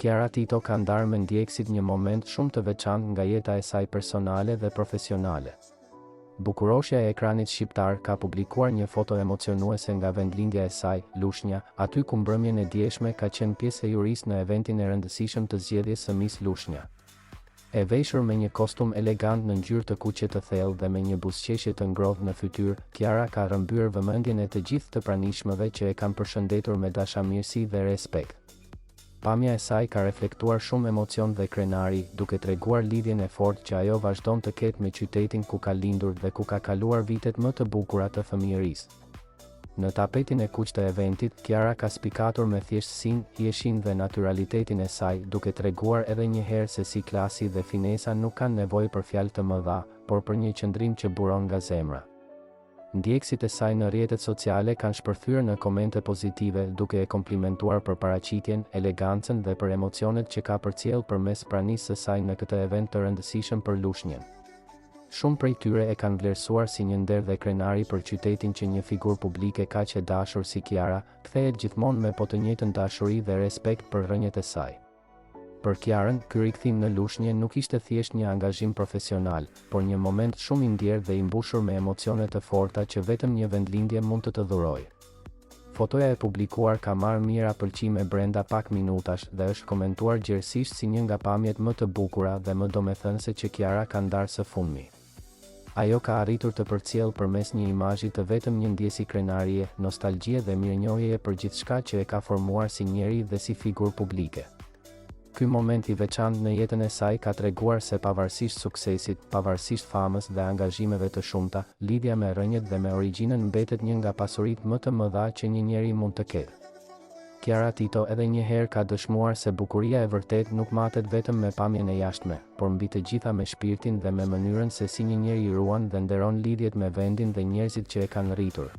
Kiara Tito ka ndarë me ndjekësit një moment shumë të veçantë nga jeta e saj personale dhe profesionale. Bukuroshja e ekranit shqiptar ka publikuar një foto emocionuese nga vendlindja e saj, Lushnja, aty ku mbrëmjen e dieshme ka qenë pjesë e jurisë në eventin e rëndësishëm të zgjedhjes së Miss Lushnja. E veshur me një kostum elegant në ngjyrë të kuqe të thellë dhe me një buzëqeshje të ngrohtë në fytyrë, Kiara ka rrëmbyer vëmendjen e të gjithë të pranishmëve që e kanë përshëndetur me dashamirësi dhe respekt. Pamja e saj ka reflektuar shumë emocion dhe krenari, duke treguar lidhjen e fortë që ajo vazhdon të ketë me qytetin ku ka lindur dhe ku ka kaluar vitet më të bukura të fëmijërisë. Në tapetin e kuq të eventit, Kiara ka spikatur me thjeshtësinë, hijeshin dhe naturalitetin e saj, duke treguar edhe një herë se si klasi dhe finesa nuk kanë nevojë për fjalë të mëdha, por për një qëndrim që buron nga zemra. Ndjekësit e saj në rrjetet sociale kanë shpërthyer në komente pozitive, duke e komplimentuar për paraqitjen, elegancën dhe për emocionet që ka përcjell përmes pranisë së saj në këtë event të rëndësishëm për Lushnjën. Shumë prej tyre e kanë vlerësuar si një nder dhe krenari për qytetin që një figurë publike kaq e dashur si Kiara kthehet gjithmonë me po të njëjtën dashuri dhe respekt për rrënjët e saj. Për Kiarën, ky rikthim në Lushnjë nuk ishte thjesht një angazhim profesional, por një moment shumë i ndjerë dhe i mbushur me emocione të forta që vetëm një vendlindje mund të dhurojë. Fotoja e publikuar ka marrë mira pëlqime brenda pak minutash dhe është komentuar gjerësisht si një nga pamjet më të bukura dhe më domethënëse që Kiara ka ndarë së fundmi. Ajo ka arritur të përcjellë përmes një imazhi të vetëm një ndjesi krenarie, nostalgjie dhe mirënjohjeje për gjithçka që e ka formuar si njeri dhe si figurë publike. Ky moment i veçantë në jetën e saj ka treguar se pavarësisht suksesit, pavarësisht famës dhe angazhimeve të shumta, lidhja me rrënjët dhe me origjinën mbetet një nga pasuritë më të mëdha që një njeri mund të ketë. Kiara Tito edhe një herë ka dëshmuar se bukuria e vërtet nuk matet vetëm me pamjen e jashtme, por mbi të gjitha me shpirtin dhe me mënyrën se si një njeri ruan dhe nderon lidhjet me vendin dhe njerëzit që e kanë rritur.